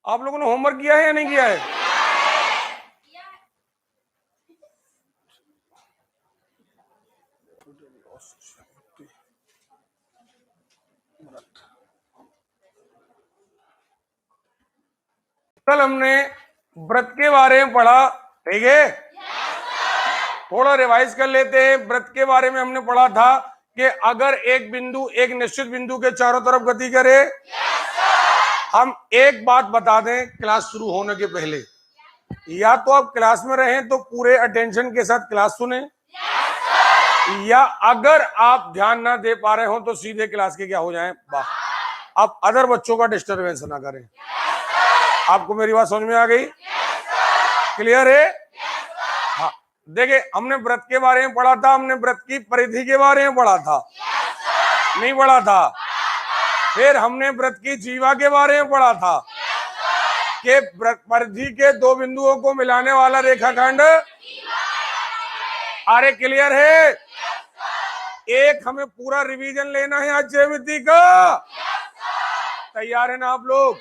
आप लोगों ने होमवर्क किया है या नहीं किया है? कल हमने व्रत के बारे में पढ़ा, ठीक है? थोड़ा रिवाइज कर लेते हैं। व्रत के बारे में हमने पढ़ा था कि अगर एक बिंदु एक निश्चित बिंदु के चारों तरफ गति करे, हम एक बात बता दें क्लास शुरू होने के पहले, या तो आप क्लास में रहें तो पूरे अटेंशन के साथ क्लास सुने, या अगर आप ध्यान ना दे पा रहे हो तो सीधे क्लास के क्या हो जाएं बाहर। आप अदर बच्चों का डिस्टरबेंस ना करें। आपको मेरी बात समझ में आ गई? क्लियर है? हाँ, देखिए हमने व्रत के बारे में पढ़ा था, हमने व्रत की परिधि के बारे में पढ़ा था, नहीं पढ़ा था? फिर हमने व्रत की जीवा के बारे में पढ़ा था कि परिधि के दो बिंदुओं को मिलाने वाला रेखाखंड। अरे क्लियर है? एक हमें पूरा रिवीजन लेना है आज ज्यामिति का। तैयार है ना आप लोग?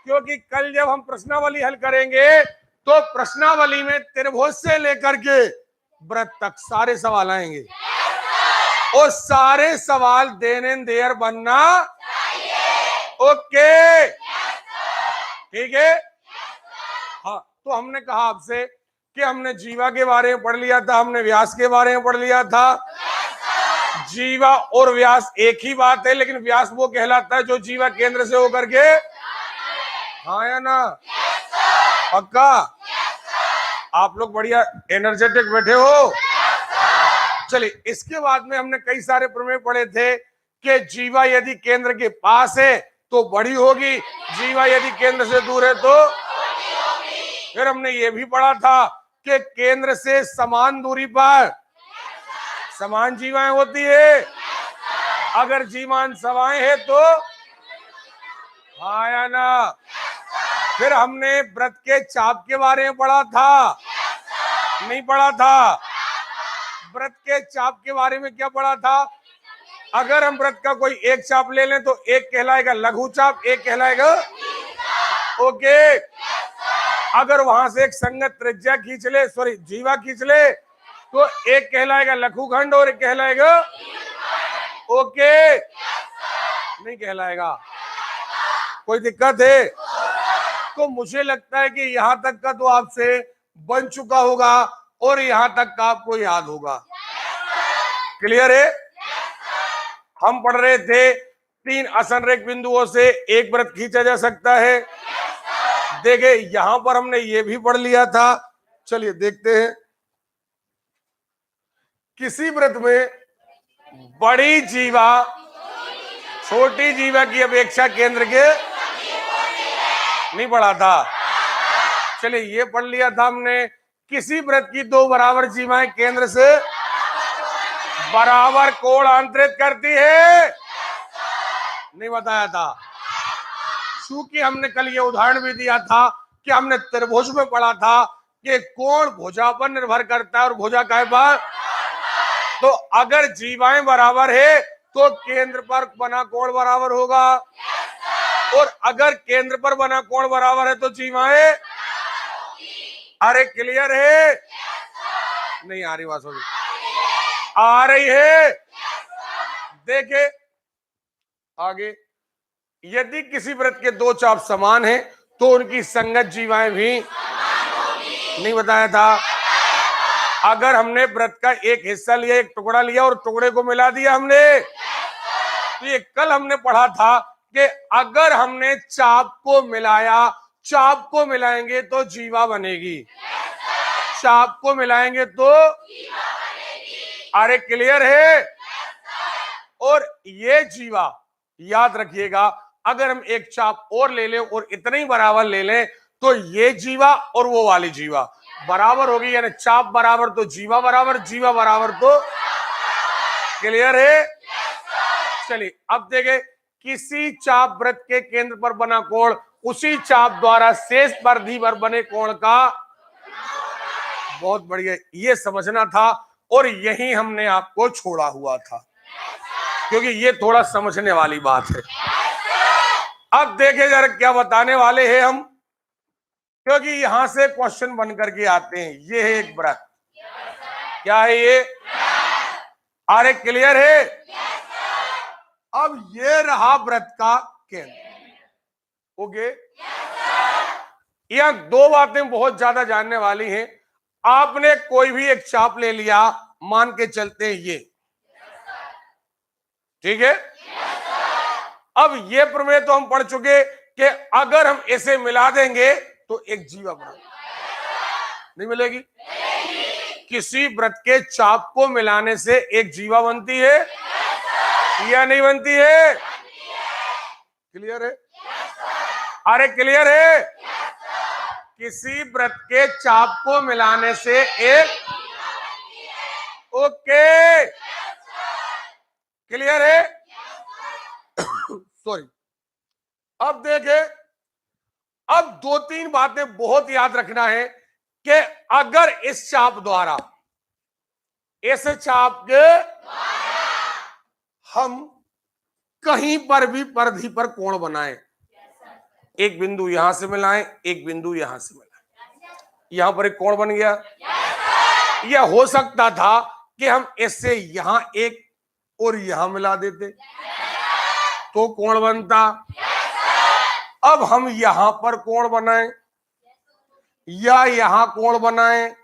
क्योंकि कल जब हम प्रश्नावली हल करेंगे तो प्रश्नावली में त्रिभुज से लेकर के व्रत तक सारे सवाल आएंगे और सारे सवाल देन एंड देयर बनना चाहिए। ओके, ठीक है? हाँ, तो हमने कहा आपसे कि हमने जीवा के बारे में पढ़ लिया था, हमने व्यास के बारे में पढ़ लिया था। जीवा और व्यास एक ही बात है, लेकिन व्यास वो कहलाता है जो जीवा केंद्र से होकर के, हाँ या ना? पक्का? आप लोग बढ़िया एनर्जेटिक बैठे हो। चलिए, इसके बाद में हमने कई सारे प्रमेय पढ़े थे कि जीवा यदि केंद्र के पास है तो बड़ी होगी, जीवा यदि केंद्र से दूर है तो। फिर हमने ये भी पढ़ा था कि केंद्र से समान दूरी पर समान जीवाएं होती है। अगर जीवान सवाएं है तो, हाँ या ना? फिर हमने व्रत के चाप के बारे में पढ़ा था, नहीं पढ़ा था? व्रत के चाप के बारे में क्या पढ़ा था? अगर हम व्रत का कोई एक चाप ले लें तो एक कहलाएगा लघु चाप, एक कहलाएगा, ओके? अगर वहां से एक संगत त्रिज्या खींच ले, सॉरी जीवा खींच ले, तो एक कहलाएगा लघुखंड और एक कहलाएगा, ओके? नहीं कहलाएगा? कोई दिक्कत है? तो मुझे लगता है कि यहां तक का तो आपसे बन चुका होगा और यहां तक का आपको याद होगा। क्लियर है? हम पढ़ रहे थे 3 असंरेख बिंदुओं से एक व्रत खींचा जा सकता है। देखिए यहां पर हमने ये भी पढ़ लिया था। चलिए देखते हैं। किसी व्रत में बड़ी जीवा छोटी जीवा की अपेक्षा केंद्र के, नहीं पढ़ा था? चलिए ये पढ़ लिया था हमने। किसी व्रत की दो बराबर जीवाएं केंद्र से बराबर कोण अंतरित करती है, नहीं बताया था? चूंकि हमने कल ये उदाहरण भी दिया था कि हमने त्रिभुज में पढ़ा था कि कोण भुजा पर निर्भर करता है और भुजा काहे पर। तो अगर जीवाएं बराबर है तो केंद्र पर बना कोण बराबर होगा, और अगर केंद्र पर बना कोण बराबर है तो जीवाएं, अरे क्लियर है? नहीं आ रही बात? आ रही है? देखे आगे, यदि किसी व्रत के दो चाप समान हैं तो उनकी संगत जीवाएं भी, नहीं बताया था? अगर हमने व्रत का एक हिस्सा लिया, एक टुकड़ा लिया और टुकड़े को मिला दिया हमने, तो ये कल हमने पढ़ा था कि अगर हमने चाप को मिलाया, चाप को मिलाएंगे तो जीवा बनेगी, चाप को मिलाएंगे तो, अरे क्लियर है? और ये जीवा याद रखिएगा, अगर हम एक चाप और ले लें और इतने ही बराबर ले लें तो ये जीवा और वो वाली जीवा बराबर होगी, यानी चाप बराबर तो जीवा बराबर, जीवा बराबर तो, क्लियर है? चलिए अब देखें, किसी चाप व्रत के केंद्र पर बना कोण उसी चाप द्वारा शेष परिधि पर बने कोण का, बहुत बढ़िया, ये समझना था और यही हमने आपको छोड़ा हुआ था, क्योंकि ये थोड़ा समझने वाली बात है। अब देखे जरा क्या बताने वाले हैं हम, क्योंकि यहां से क्वेश्चन बन करके आते हैं। ये है एक व्रत, क्या है ये? अरे क्लियर है? अब ये रहा व्रत का केंद्र। ओके, यहां दो बातें बहुत ज्यादा जानने वाली हैं। आपने कोई भी एक चाप ले लिया, मान के चलते हैं ये, ठीक है? अब ये प्रमेय तो हम पढ़ चुके कि अगर हम इसे मिला देंगे तो एक जीवा बना नहीं मिलेगी। किसी व्रत के चाप को मिलाने से एक जीवा बनती है या नहीं बनती है? क्लियर है? अरे क्लियर है? किसी व्रत के चाप को मिलाने से एक, ओके क्लियर है? सॉरी। अब देखे, अब दो तीन बातें बहुत याद रखना है कि अगर इस चाप द्वारा, इस चाप के हम कहीं पर भी परिधि पर कोण बनाएं, एक बिंदु यहां से मिलाएं, एक बिंदु यहां से मिलाएं, यहां पर एक कोण बन गया। यह हो सकता था कि हम इससे यहां एक और यहां मिला देते तो कोण बनता। अब हम यहां पर कोण बनाएं या यहां कोण बनाएं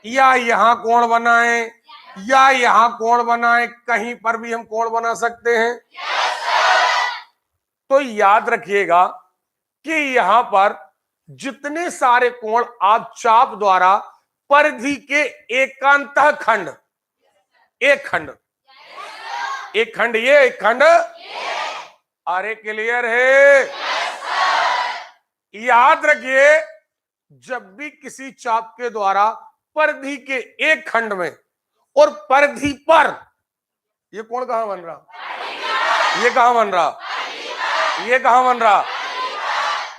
या यहां कोण बनाएं या यहां कोण बनाएं, कहीं पर भी हम कोण बना सकते हैं। तो याद रखिएगा कि यहां पर जितने सारे कोण आप चाप द्वारा परिधि के एकांतः खंड, एक खंड, एक खंड ये, एक खंड, अरे क्लियर है? याद रखिए, जब भी किसी चाप के द्वारा परिधि के एक खंड में और परिधि पर, ये कोण कहां बन रहा? ये कहां बन रहा? ये कहां बन रहा?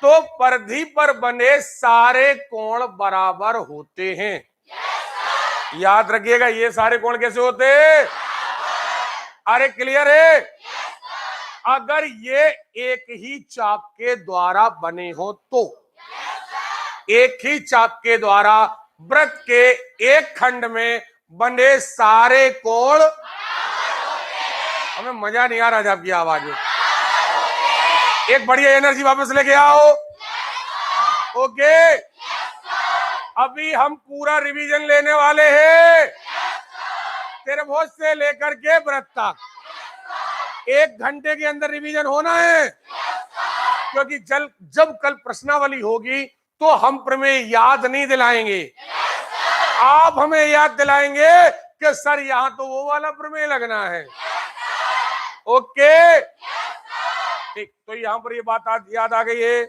तो परिधि पर बने सारे कोण बराबर होते हैं। याद रखिएगा, ये सारे कोण कैसे होते हैं? अरे क्लियर है? अगर ये एक ही चाप के द्वारा बने हो तो, एक ही चाप के द्वारा व्रत के एक खंड में बने सारे कोण, हमें मजा नहीं आ रहा आपकी आवाज में, एक बढ़िया एनर्जी वापस लेके आओ। ओके, अभी हम पूरा रिवीजन लेने वाले हैं, त्रिभुज से लेकर के व्रत तक। 1 घंटे के अंदर रिवीजन होना है, क्योंकि जब कल प्रश्नावली होगी तो हम प्रमेय याद नहीं दिलाएंगे, आप हमें याद दिलाएंगे कि सर यहां तो वो वाला प्रमेय लगना है। ओके ठीक, तो यहां पर ये बात याद आ गई है।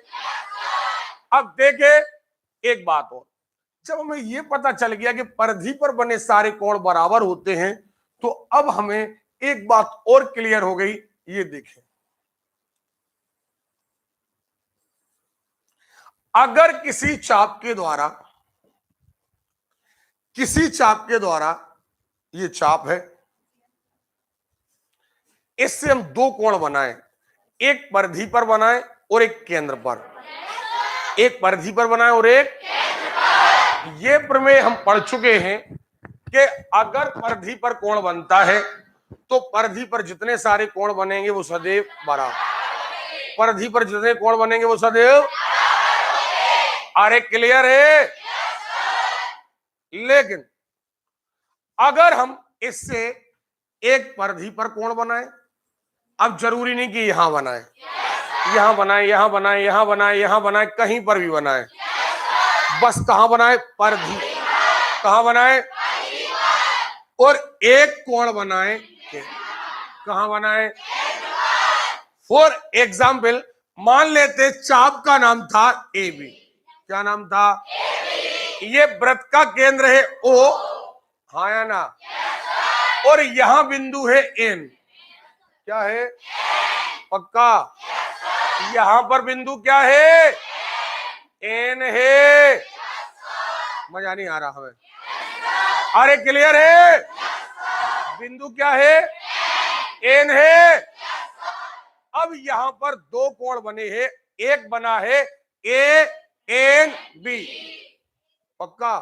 अब देखे एक बात और, जब हमें ये पता चल गया कि परिधि पर बने सारे कोण बराबर होते हैं, तो अब हमें एक बात और क्लियर हो गई। ये देखें, अगर किसी चाप के द्वारा ये चाप है, इससे हम दो कोण बनाएं, एक परिधि पर बनाएं और एक केंद्र पर, एक परिधि पर बनाएं और एक केंद्र पर। ये प्रमेय हम पढ़ चुके हैं कि अगर परिधि पर कोण बनता है तो परिधि पर जितने सारे कोण बनेंगे वो सदैव बराबर, परिधि पर जितने कोण बनेंगे वो सदैव, अरे क्लियर है? लेकिन अगर हम इससे एक परिधि पर कोण बनाएं, अब जरूरी नहीं कि यहां बनाएं, यहां बनाएं, यहां बनाएं, यहां बनाएं, यहां बनाएं, कहीं पर भी बनाएं, बस कहां बनाएं? परिधि। कहां बनाएं? और एक कोण बनाएं, कहां बनाएं? फॉर एग्जाम्पल मान लेते चाप का नाम था AB, क्या नाम था? ये व्रत का केंद्र है O, हाँ या ना? और यहां बिंदु है N, क्या है? पक्का? यहां पर बिंदु क्या है? N है। मजा नहीं आ रहा हमें? अरे क्लियर है? बिंदु क्या है? N है। अब यहां पर दो कोण बने हैं, एक बना है ए एन बी, पक्का,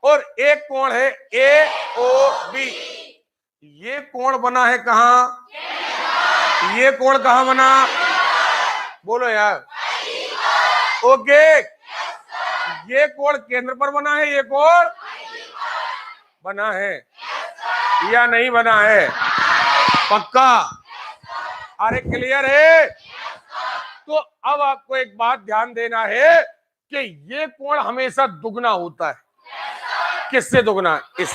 और एक कोण है ए ओ बी। ये कोण बना है कहां? ये कोण कहां बना? बोलो यार। ओके, ये कोण केंद्र पर बना है, ये कोण बना है या नहीं बना है? पक्का? अरे क्लियर है? तो अब आपको एक बात ध्यान देना है कि ये कोण हमेशा दुगना होता है। किससे दुगना? इस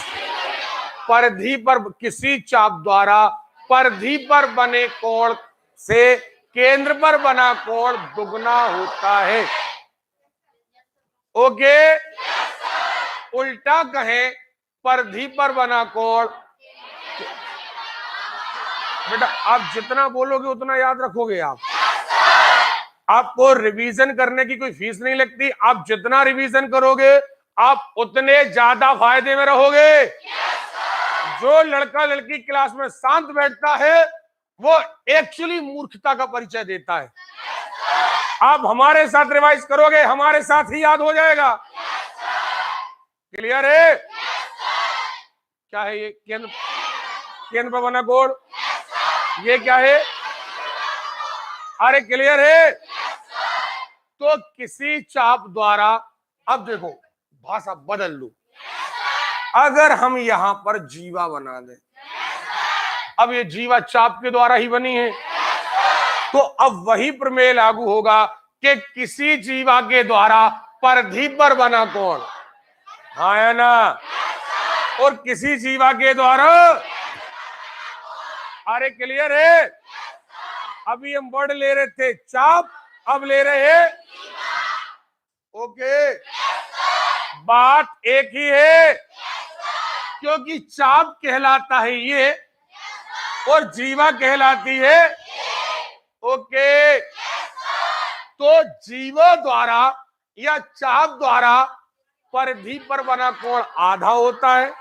परिधि पर, किसी चाप द्वारा परिधि पर बने कोण से केंद्र पर बना कोण दुगना होता है। ओके, उल्टा कहें, परिधि पर बना कोण, बेटा आप जितना बोलोगे उतना याद रखोगे। आपको रिवीजन करने की कोई फीस नहीं लगती, आप जितना रिवीजन करोगे आप उतने ज्यादा फायदे में रहोगे। जो लड़का लड़की क्लास में शांत बैठता है वो एक्चुअली मूर्खता का परिचय देता है। आप हमारे साथ रिवाइज करोगे, हमारे साथ ही याद हो जाएगा। क्लियर है? क्या है ये? केंद्र, केंद्र पर बना कोण, ये क्या है? अरे क्लियर है? तो किसी चाप द्वारा, अब देखो भाषा बदल लो, अगर हम यहां पर जीवा बना दें, अब ये जीवा चाप के द्वारा ही बनी है, तो अब वही प्रमेय लागू होगा कि किसी जीवा के द्वारा परिधि पर बना कोण, हाँ या ना, और किसी जीवा के द्वारा, अरे क्लियर है? अभी हम वर्ड ले रहे थे चाप, अब ले रहे हैं ओके। बात एक ही है, क्योंकि चाप कहलाता है ये और जीवा कहलाती है ओके। तो जीवा द्वारा या चाप द्वारा परिधि पर बना कोण आधा होता है,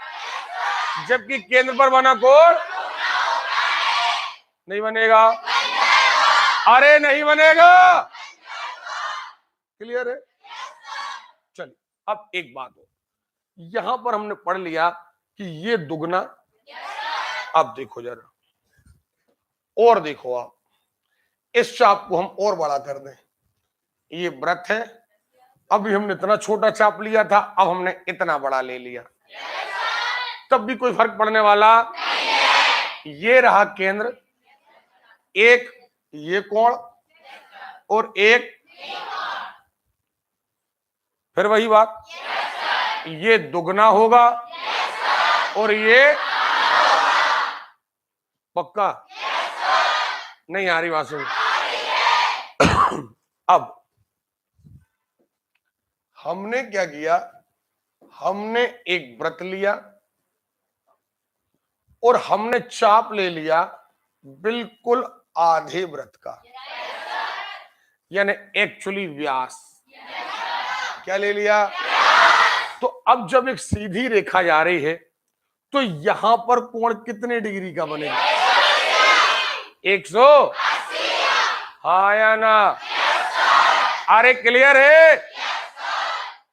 जबकि केंद्र पर बना कोण नहीं बनेगा। अरे नहीं बनेगा। क्लियर है? चलिए अब एक बात हो, यहां पर हमने पढ़ लिया कि ये दुगना, अब देखो जरा और देखो, आप इस चाप को हम और बड़ा कर दें, ये व्रत है, अभी हमने इतना छोटा चाप लिया था, अब हमने इतना बड़ा ले लिया, तब भी कोई फर्क पड़ने वाला। ये रहा केंद्र, एक ये कोण और एक, फिर वही बात, ये दुगना होगा और ये पक्का नहीं आ रही बात सुन। अब हमने क्या किया, हमने एक व्रत लिया और हमने चाप ले लिया बिल्कुल आधे व्रत का, यानी एक्चुअली व्यास। क्या ले लिया? तो अब जब एक सीधी रेखा जा रही है तो यहां पर कोण कितने डिग्री का बनेगा? 180। हाँ या ना? अरे क्लियर है?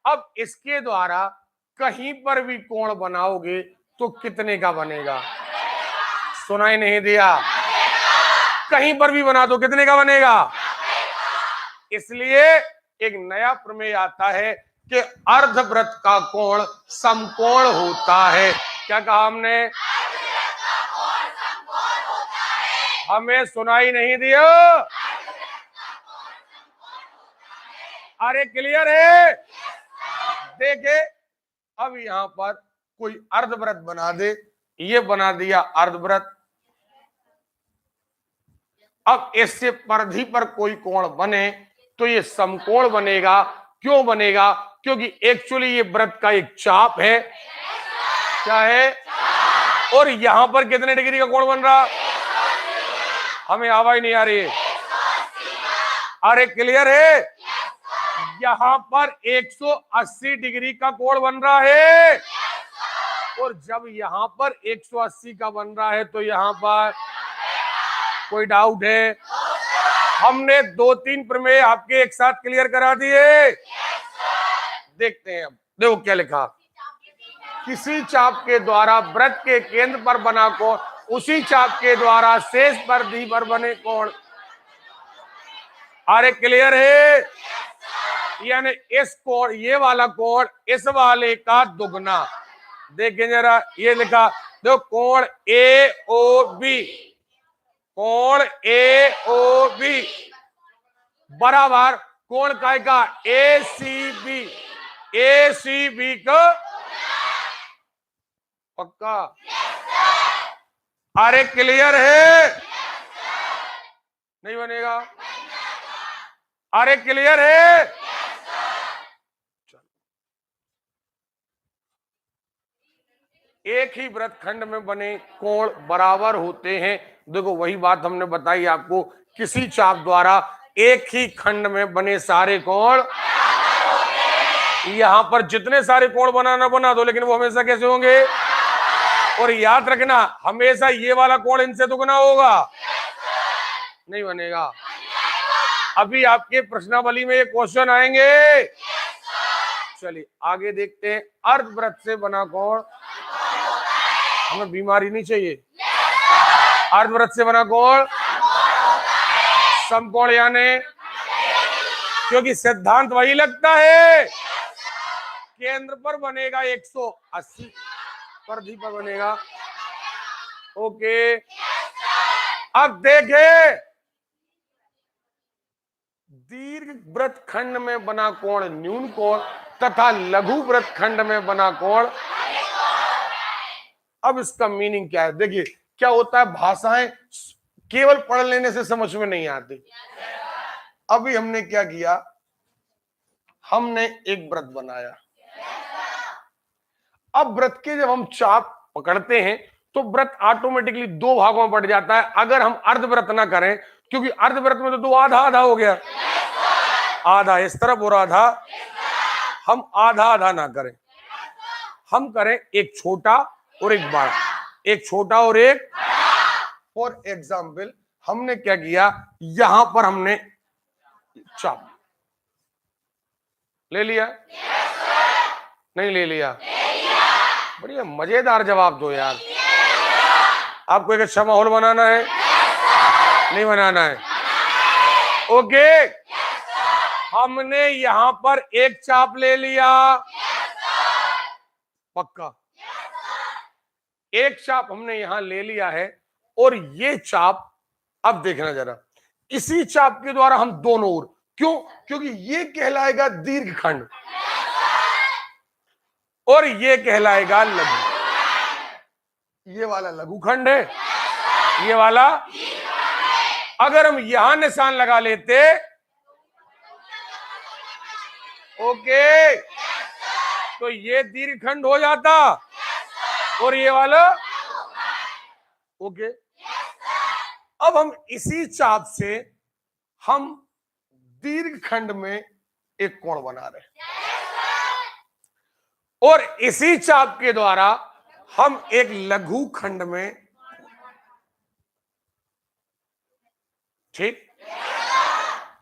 अब इसके द्वारा कहीं पर भी कोण बनाओगे तो कितने का बनेगा? सुनाई नहीं दिया? कहीं पर भी बना दो कितने का बनेगा? इसलिए एक नया प्रमेय आता है कि अर्धवृत्त का कोण समकोण होता है। क्या कहा हमने? हमें सुनाई नहीं दिया? अरे क्लियर है? देखे, अब यहां पर कोई अर्धवृत्त बना दे, ये बना दिया अर्धवृत्त। अब इससे परिधि पर कोई कोण बने तो ये समकोण बनेगा। क्यों बनेगा? क्योंकि एक्चुअली ये वृत्त का एक चाप है। क्या है? और यहां पर कितने डिग्री का कोण बन रहा? हमें आवाज नहीं आ रही है। अरे क्लियर है? यहां पर 180 डिग्री का कोण बन रहा है, और जब यहां पर 180 का बन रहा है तो यहां पर कोई डाउट है? हमने 2-3 प्रमेय आपके एक साथ क्लियर करा दिए। देखते हैं अब, देखो क्या लिखा। किसी चाप के द्वारा वृत्त के केंद्र पर बना कोण उसी चाप के द्वारा शेष परिधि पर बने कोण। अरे क्लियर है? यानी इस कोण, ये वाला कोण इस वाले का दुगना। देखिए जरा, ये लिखा देखो, कोण ए ओ बी, कोण ए ओ बी बराबर कोण काय का ए सी बी, ए सी बी का पक्का? अरे क्लियर है? नहीं बनेगा? अरे क्लियर है? एक ही वृत्तखंड में बने कोण बराबर होते हैं। देखो वही बात हमने बताई आपको, किसी चाप द्वारा एक ही खंड में बने सारे कोण, यहां पर जितने सारे कोण बनाना बना दो, लेकिन वो हमेशा कैसे होंगे? और याद रखना, हमेशा ये वाला कोण इनसे दुगना होगा, नहीं बनेगा। अभी आपके प्रश्नावली में ये क्वेश्चन आएंगे। चलिए आगे देखते हैं। अर्धवृत्त से बना कोण, हमें बीमारी नहीं चाहिए। अर्धवृत्त से बना कोण समकोण, यानी क्योंकि सिद्धांत वही लगता है, केंद्र पर बनेगा 180, परिधि पर बनेगा। ओके, अब देखे, दीर्घ वृत्तखंड में बना कोण न्यून कोण तथा लघु वृत्तखंड में बना कोण। अब इसका मीनिंग क्या है? देखिए क्या होता है, भाषाएं केवल पढ़ लेने से समझ में नहीं आती। अभी हमने क्या किया, हमने एक वृत्त बनाया। अब वृत्त के जब हम चाप पकड़ते हैं तो वृत्त ऑटोमेटिकली दो भागों में बढ़ जाता है, अगर हम अर्धवृत्त ना करें, क्योंकि अर्धवृत्त में तो दो आधा आधा हो गया, आधा इस तरफ और आधा, हम आधा आधा ना करें, हम करें एक छोटा और एक बड़ा, एक छोटा और एक। फॉर एग्जाम्पल हमने क्या किया, यहां पर हमने चाप ले लिया, नहीं ले लिया? बढ़िया मजेदार जवाब दो यार। आपको एक अच्छा माहौल बनाना है, नहीं बनाना है? ओके, हमने यहां पर एक चाप ले लिया, पक्का? एक चाप हमने यहां ले लिया है, और ये चाप, अब देखना जरा, इसी चाप के द्वारा हम दोनों ओर, क्यों? क्योंकि ये कहलाएगा दीर्घखंड और ये कहलाएगा लघु। ये वाला लघुखंड है, ये वाला, अगर हम यहां निशान लगा लेते, ओके, तो ये दीर्घखंड हो जाता और ये वाला, ओके। अब हम इसी चाप से हम दीर्घखंड में एक कोण बना रहे हैं, और इसी चाप के द्वारा हम एक लघु खंड में, ठीक,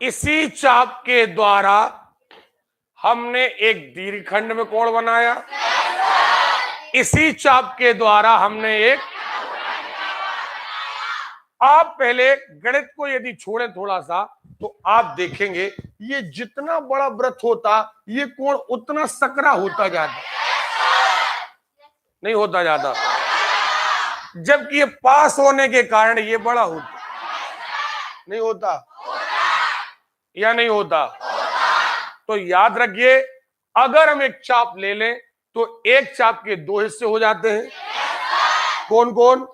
इसी चाप के द्वारा हमने एक दीर्घखंड में कोण बनाया, इसी चाप के द्वारा हमने एक। आप पहले गणित को यदि छोड़ें थोड़ा सा, तो आप देखेंगे ये जितना बड़ा वृत्त होता, ये कोण उतना सकरा होता जाता, नहीं होता जाता, जबकि ये पास होने के कारण ये बड़ा होता, नहीं होता या नहीं होता? तो याद रखिए, अगर हम एक चाप ले लें तो एक चाप के दो हिस्से हो जाते हैं, कौन कौन?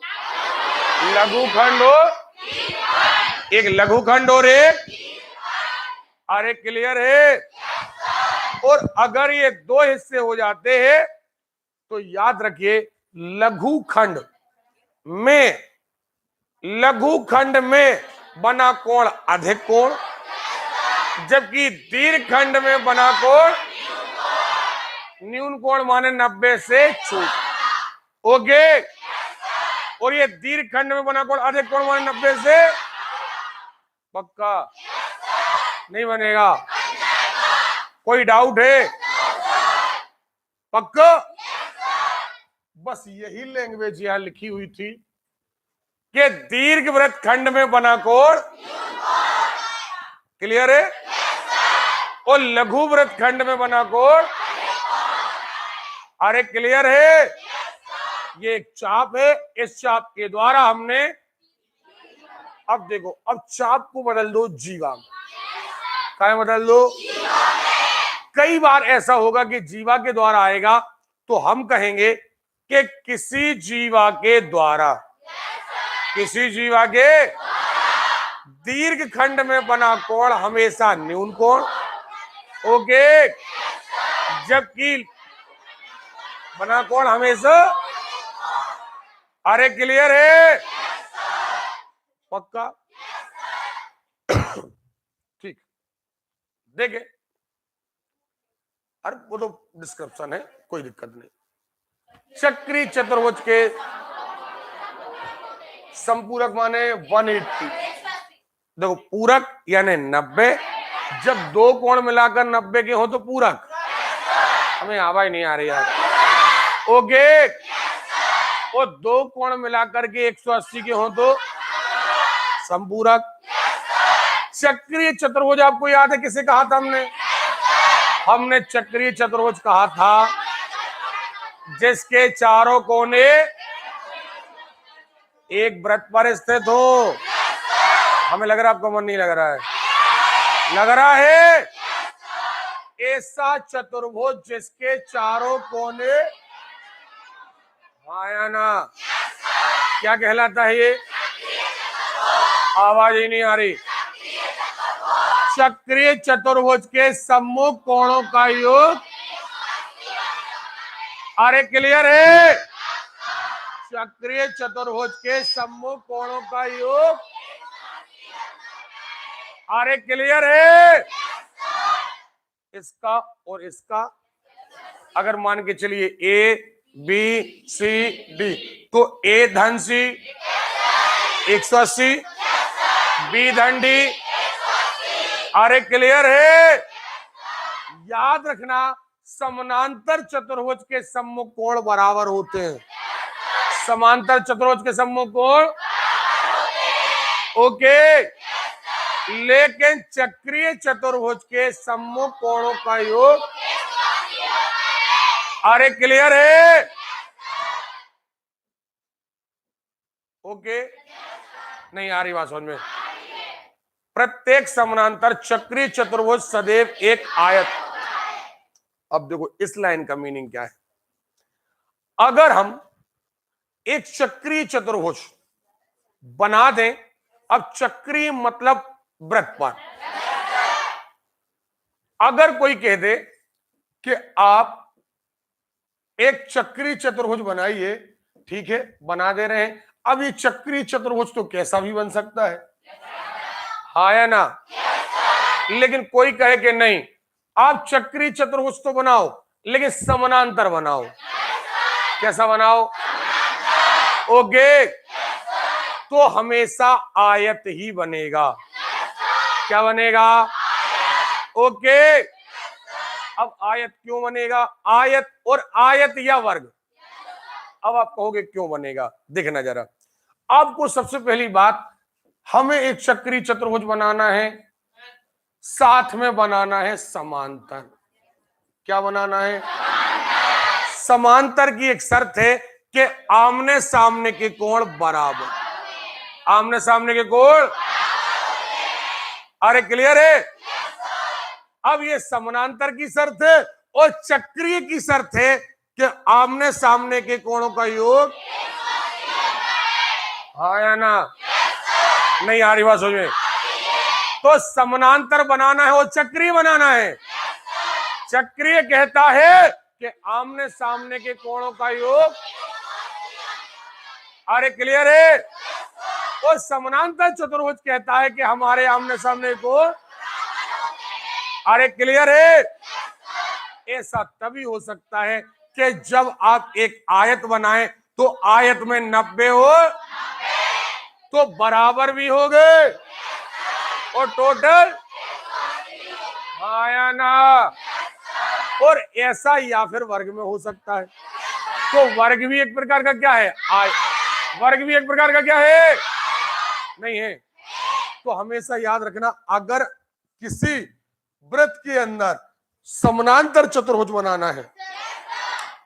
लघुखंड और एक लघुखंड और एक, अरे क्लियर है? और अगर ये दो हिस्से हो जाते हैं तो याद रखिए, लघुखंड में बना कोण अधिक कोण, जबकि दीर्घखंड में बना कोण न्यून कोण, माने 90 से छोटा। ओके, और ये दीर्घखंड में बना कोण अधिक कोण माने 90 से पक्का? नहीं बनेगा? कोई डाउट है? पक्का? बस यही लैंग्वेज यहां लिखी हुई थी कि दीर्घ वृत्त खंड में बना कोण, क्लियर है? और लघु वृत्त खंड में बना कोण, अरे क्लियर है? ये एक चाप है, इस चाप के द्वारा हमने, अब देखो, अब चाप को बदल दो जीवा में, क्या बदल दो? कई बार ऐसा होगा कि जीवा के द्वारा आएगा तो हम कहेंगे कि किसी जीवा के द्वारा, किसी जीवा के दीर्घ खंड में बना कोण हमेशा न्यून कोण, ओके, जबकि बना कोण हमेशा, अरे क्लियर है? पक्का? ठीक, देखे, अरे वो तो डिस्क्रिप्शन है, कोई दिक्कत नहीं। चक्री चतुर्भुज के संपूरक माने 180, देखो पूरक यानी 90, जब दो कोण मिलाकर 90 के हो तो पूरक, हमें आवाज नहीं आ रही यार, ओके, और दो कोण मिलाकर के 180 के हो तो संपूरक। चक्रीय चतुर्भुज आपको याद है किसे कहा था हमने चक्रीय चतुर्भुज कहा था जिसके चारों कोने एक वृत्त पर स्थित हो। हमें लग रहा है आपको मन नहीं लग रहा है? लग रहा है? ऐसा चतुर्भुज जिसके चारों कोने, आया ना, क्या कहलाता है ये? आवाज ही नहीं आ रही। चक्रीय चतुर्भुज के सम्मुख कोणों का योग, अरे क्लियर है? चक्रीय चतुर्भुज के सम्मुख कोणों का योग, अरे क्लियर है? इसका और इसका अगर मान के चलिए ए बी सी डी, तो ए धन सी 180, बी धन डी, अरे क्लियर है? याद रखना, समानांतर चतुर्भुज के सम्मुख कोण बराबर होते हैं। समांतर चतुर्भुज के सम्मुख कोण, ओके, लेकिन चक्रीय चतुर्भुज के सम्मुख कोणों का योग, अरे क्लियर है? ओके, नहीं आ रही बात समझ में? प्रत्येक समानांतर चक्रीय चतुर्भुज सदैव एक आयत। अब देखो इस लाइन का मीनिंग क्या है। अगर हम एक चक्रीय चतुर्भुज बना दें, अब चक्रीय मतलब वृत्त पर, अगर कोई कह दे कि आप एक चक्रीय चतुर्भुज बनाइए, ठीक है, बना दे रहे हैं। अब ये चक्रीय चतुर्भुज तो कैसा भी बन सकता है, हाँ या ना? लेकिन कोई कहे कि नहीं, आप चक्रीय चतुर्भुज तो बनाओ लेकिन समानांतर बनाओ। कैसा बनाओ? ओके, तो हमेशा आयत ही बनेगा। क्या बनेगा? ओके, अब आयत क्यों बनेगा? आयत और आयत या वर्ग, अब आप कहोगे क्यों बनेगा, देखना जरा। आपको सबसे पहली बात, हमें एक चक्रीय चतुर्भुज बनाना है, साथ में बनाना है समांतर। क्या बनाना है? समांतर की एक शर्त है कि आमने सामने के कोण बराबर, आमने सामने के कोण, अरे क्लियर है? अब ये समानांतर की शर्त है और चक्रीय की शर्त है कि आमने सामने के कोणों का योग, हाँ या ना? नहीं आ रही बात समझ में? तो समानांतर बनाना है और चक्रीय बनाना है। चक्रीय कहता है कि आमने सामने के कोणों का योग, अरे क्लियर है? और समानांतर चतुर्भुज कहता है कि हमारे आमने सामने कोण, अरे क्लियर है? ऐसा तभी हो सकता है कि जब आप एक आयत बनाएं तो आयत में 90 हो तो बराबर भी हो गए, और टोटल आया ना। और ऐसा या फिर वर्ग में हो सकता है। तो वर्ग भी एक प्रकार का क्या है? वर्ग भी एक प्रकार का क्या है? नहीं है। तो हमेशा याद रखना, अगर किसी वृत्त के अंदर समानांतर चतुर्भुज बनाना है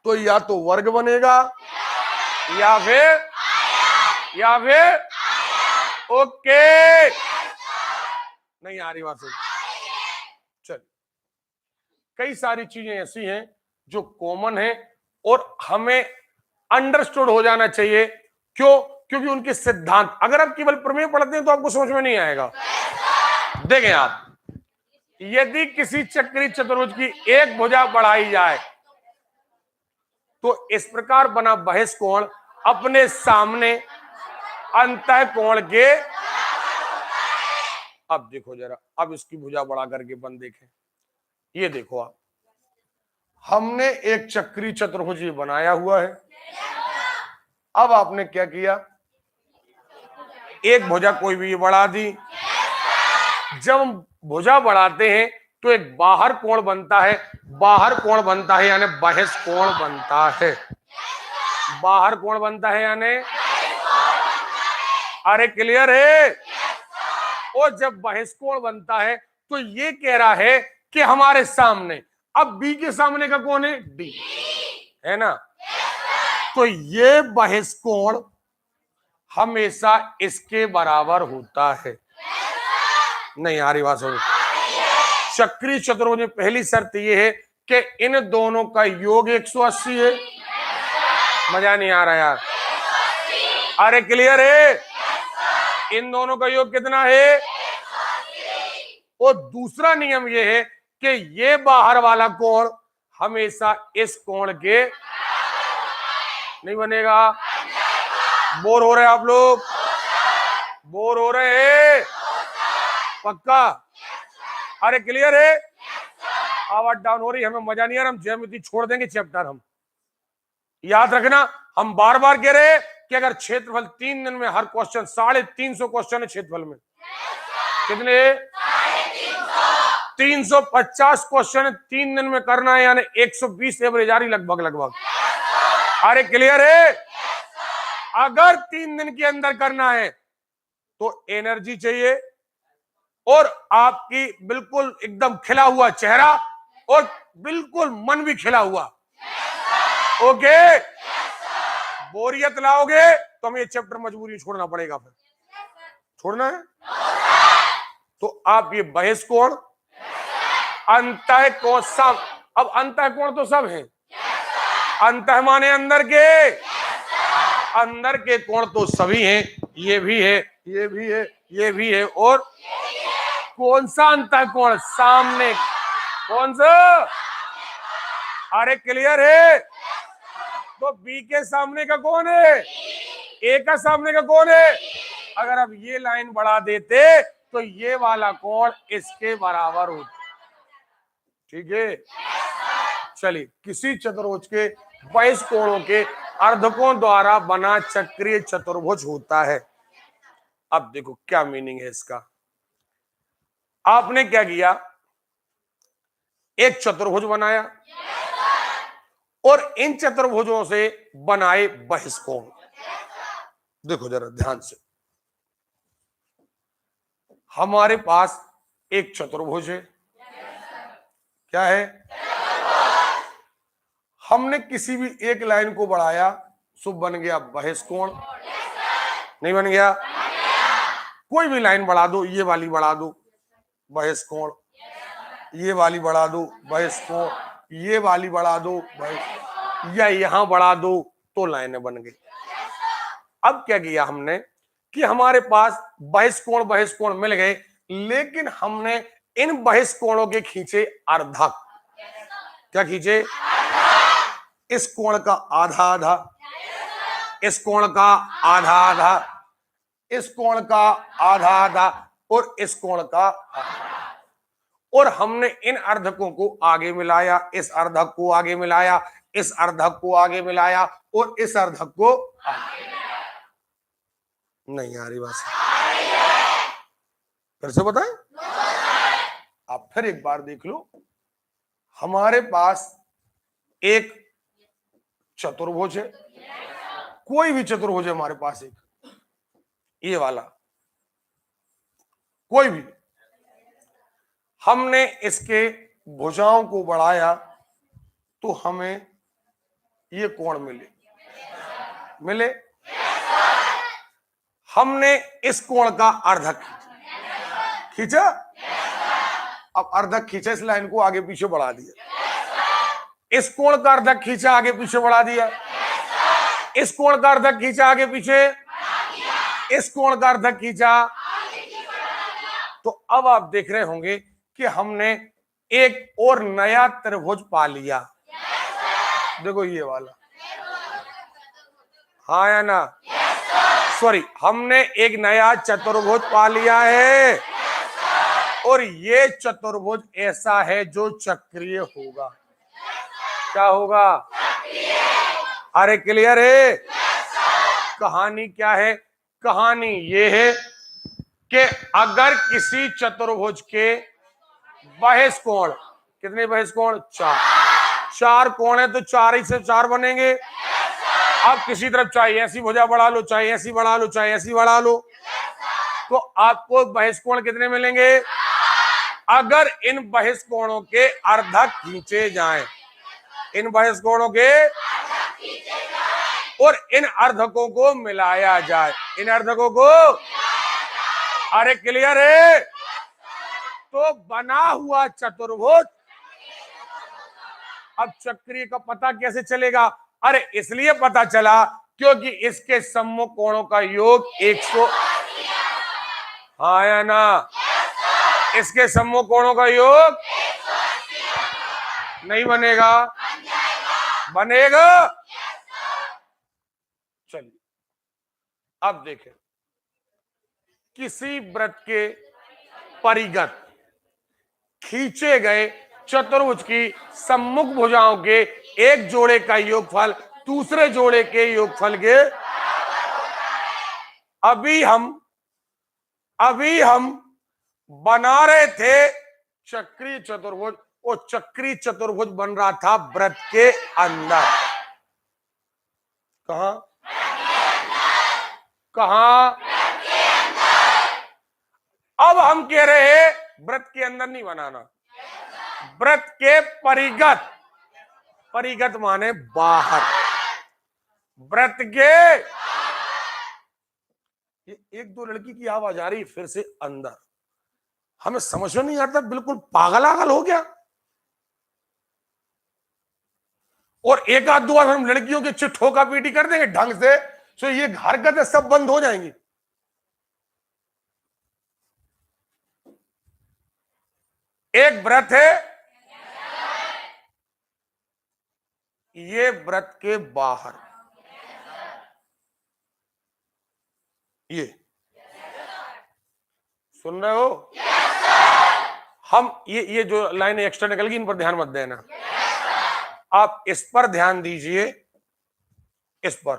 तो या तो वर्ग बनेगा या फिर ओके। नहीं आ रही बात समझ? चल, कई सारी चीजें ऐसी हैं जो कॉमन है और हमें अंडरस्टूड हो जाना चाहिए। क्यों? क्योंकि उनके सिद्धांत, अगर आप केवल प्रमेय पढ़ते हैं तो आपको समझ में नहीं आएगा। देखें आप, यदि किसी चक्रीय चतुर्भुज की एक भुजा बढ़ाई जाए तो इस प्रकार बना बहिष कोण अपने सामने अंतः कोण के, अब देखो जरा, अब इसकी भुजा बढ़ा करके बन देखें। ये देखो आप, हमने एक चक्रीय चतुर्भुज बनाया हुआ है। अब आपने क्या किया? एक भुजा कोई भी बढ़ा दी। जब हम भुजा बढ़ाते हैं तो एक बाहर कोण बनता है, बाहर कोण बनता है यानी बहिष कोण बनता है। बाहर कोण बनता है यानी, अरे क्लियर है? और जब बहिष कोण बनता है तो ये कह रहा है कि हमारे सामने, अब बी के सामने का कौन है? डी है ना। तो ये बहिष कोण हमेशा इसके बराबर होता है। नहीं आ रही बात समझ? चक्रीय चतुर्भुज में पहली शर्त ये है कि इन दोनों का योग 180 है। मजा नहीं आ रहा यार? अरे क्लियर है? इन दोनों का योग कितना है? और दूसरा नियम ये है कि ये बाहर वाला कोण हमेशा इस कोण के नहीं बनेगा। बोर हो रहे आप लोग? बोर हो रहे हैं? पक्का? अरे क्लियर है? आवाज डाउन हो रही है, हमें मजा नहीं आ रहा, हम ज्यामिति छोड़ देंगे चैप्टर। हम याद रखना, हम बार बार कह रहे हैं कि अगर क्षेत्रफल 3 दिन में हर क्वेश्चन 350 क्वेश्चन है क्षेत्रफल में, कितने? 350 क्वेश्चन 3 दिन में करना है, यानी 120 एवरेज आ रही लगभग। अरे क्लियर है? अगर 3 दिन के अंदर करना है तो एनर्जी चाहिए और आपकी बिल्कुल एकदम खिला हुआ चेहरा और बिल्कुल मन भी खिला हुआ। ओके? बोरियत लाओगे तो हमें ये चैप्टर मजबूरी छोड़ना पड़ेगा। फिर छोड़ना है तो आप ये बहिष कोण, अंतः कोण सब, अब अंतः कोण तो सब है। अंतः माने अंदर के, अंदर के कोण तो सभी हैं। ये भी है, ये भी है, ये भी है। और कौन सा अंतः कोण? सामने। कौन सा? अरे क्लियर है? तो बी के सामने का कौन है? ए का सामने का कौन है? अगर आप ये लाइन बढ़ा देते तो ये वाला कोण इसके बराबर होता। ठीक है? चलिए, किसी चतुर्भुज के बहिष कोणों के अर्धकोण द्वारा बना चक्रीय चतुर्भुज होता है। अब देखो क्या मीनिंग है इसका। आपने क्या किया? एक चतुर्भुज बनाया और इन चतुर्भुजों से बनाए बहिष कोण। देखो जरा ध्यान से, हमारे पास एक चतुर्भुज है। क्या है? हमने किसी भी एक लाइन को बढ़ाया सो बन गया बहिष कोण। नहीं बन गया? कोई भी लाइन बढ़ा दो, ये वाली बढ़ा दो बहिष कोण, ये वाली बढ़ा दो बहिष कोण, ये वाली बढ़ा दो बहिष, या यहां बढ़ा दो तो लाइनें बन गई। अब क्या किया हमने कि हमारे पास बहिष कोण मिल गए, लेकिन हमने इन बहिष कोणों के खींचे अर्धक। क्या खींचे? इस कोण का आधा आधा, इस कोण का आधा आधा, इस कोण का आधा आधा और इस कोण का आधा। और हमने इन अर्धकों को आगे मिलाया, इस अर्धक को आगे मिलाया, इस अर्धक को आगे मिलाया और इस अर्धक को आगे। नहीं आ रही बात? फिर से बताएं? आप फिर एक बार देख लो, हमारे पास एक चतुर्भुज है, कोई भी चतुर्भुज है हमारे पास, एक ये वाला कोई भी, हमने इसके भुजाओं को बढ़ाया तो हमें ये कोण मिले। हमने इस कोण का अर्धक खींचा, अब अर्धक खींचा, इस लाइन को आगे पीछे बढ़ा दिया, इस कोण का अर्धक खींचा, आगे पीछे बढ़ा दिया, इस कोण का अर्धक खींचा, आगे पीछे, इस कोण का अर्धक खींचा। तो अब आप देख रहे होंगे कि हमने एक और नया त्रिभुज पा लिया। देखो ये वाला, हाँ या ना? सॉरी, हमने एक नया चतुर्भुज पा लिया है, और ये चतुर्भुज ऐसा है जो चक्रीय होगा। क्या होगा? अरे क्लियर है? कहानी क्या है? कहानी ये है कि अगर किसी चतुर्भुज के बहिष कोण, कितने बहिष कोण? चार कोण है तो चार ही से चार बनेंगे। अब किसी तरफ चाहे ऐसी भुजा बढ़ा लो, चाहे ऐसी बढ़ा लो, चाहे ऐसी बढ़ा लो, तो आपको बहिष कोण कितने मिलेंगे? अगर इन बहिष कोणों के अर्धक खींचे जाएं, इन बहिष कोणों के और इन अर्धकों को मिलाया जाए, इन अर्धकों को, अरे क्लियर है? तो बना हुआ चतुर्भुज, अब चक्रीय का पता कैसे चलेगा? अरे इसलिए पता चला क्योंकि इसके सम्मुख कोणों का योग 100, हाँ या ना? इसके सम्मुख कोणों का योग नहीं बनेगा? बनेगा। चलिए अब देखें, किसी वृत्त के परिगत खींचे गए चतुर्भुज की सम्मुख भुजाओं के एक जोड़े का योगफल दूसरे जोड़े के योगफल के, अभी हम बना रहे थे चक्रीय चतुर्भुज, वो चक्रीय चतुर्भुज बन रहा था वृत्त के अंदर। कहां? अब हम कह रहे हैं वृत्त के अंदर नहीं बनाना, वृत्त के परिगत, परिगत माने बाहर, वृत्त के, ये एक दो लड़की की आवाज आ रही फिर से अंदर, हमें समझ में नहीं आता, बिल्कुल पागल हो गया। और एक आध दो बार हम लड़कियों के ठोका पीटी कर देंगे ढंग से, तो ये हरकतें सब बंद हो जाएंगी। एक व्रत है, ये व्रत के बाहर, ये सुन रहे हो? हम ये जो लाइन एक्स्ट्रा निकल गई, इन पर ध्यान मत देना, आप इस पर ध्यान दीजिए, इस पर।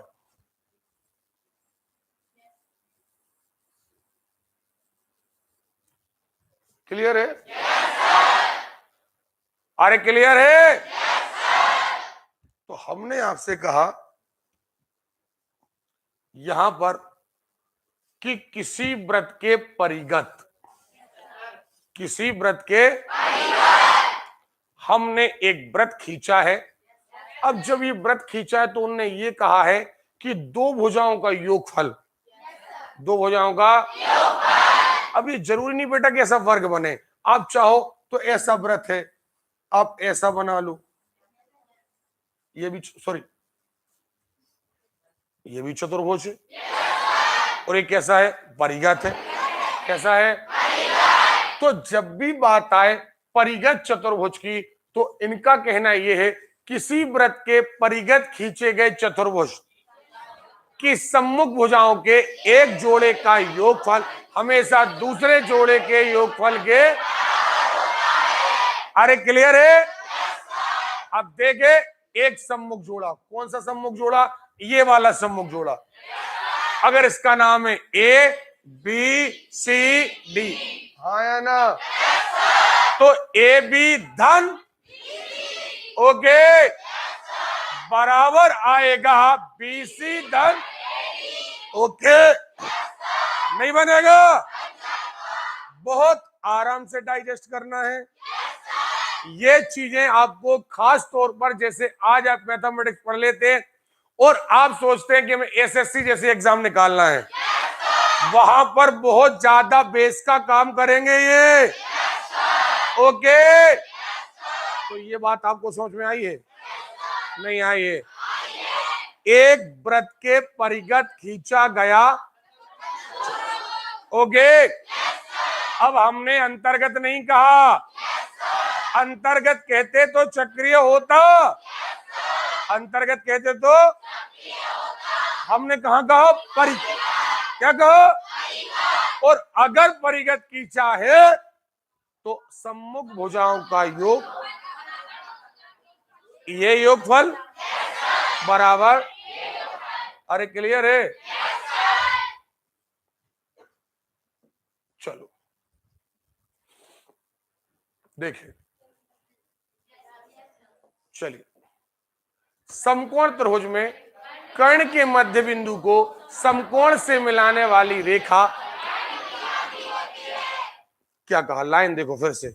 क्लियर है? अरे क्लियर है? तो हमने आपसे कहा यहां पर कि किसी व्रत के परिगत, किसी व्रत के, हमने एक व्रत खींचा है। अब जब ये व्रत खींचा है तो उन्होंने ये कहा है कि दो भुजाओं का योगफल, दो भुजाओं का, अब ये जरूरी नहीं बेटा कि ऐसा वर्ग बने, आप चाहो तो ऐसा व्रत है, आप ऐसा बना लो, ये भी, सॉरी ये भी चतुर्भुज है, और ये कैसा है? परिगत है। कैसा है? तो जब भी बात आए परिगत चतुर्भुज की, तो इनका कहना यह है किसी व्रत के परिगत खींचे गए चतुर्भुज की सम्मुख भुजाओं के एक जोड़े का योगफल हमेशा दूसरे जोड़े के योगफल के, अरे क्लियर है? अब देखे एक सम्मुख जोड़ा, कौन सा सम्मुख जोड़ा? ये वाला सम्मुख जोड़ा। अगर इसका नाम है A B C D, हाँ या ना? तो ए बी धन ओके बराबर आएगा बी सी धन ओके नहीं बनेगा? बहुत आराम से डाइजेस्ट करना है ये चीजें आपको, खास तौर पर जैसे आज आप मैथमेटिक्स पढ़ लेते हैं और आप सोचते हैं कि हमें एसएससी जैसे एग्जाम निकालना है, वहां पर बहुत ज्यादा बेस का काम करेंगे ये ओके। तो ये बात आपको समझ में आई है? नहीं आई है? एक व्रत के परिगत खींचा गया ओके। अब हमने अंतर्गत नहीं कहा, अंतर्गत कहते तो चक्रीय होता, अंतर्गत कहते तो हमने कहा क्या कहा? और अगर परिगत खींचा है तो सम्मुख भुजाओं का योग, ये योगफल बराबर, अरे क्लियर है? चलो देखिए, चलिए समकोण त्रिभुज में कर्ण के मध्य बिंदु को समकोण से मिलाने वाली रेखा, क्या कहा? लाइन देखो फिर से,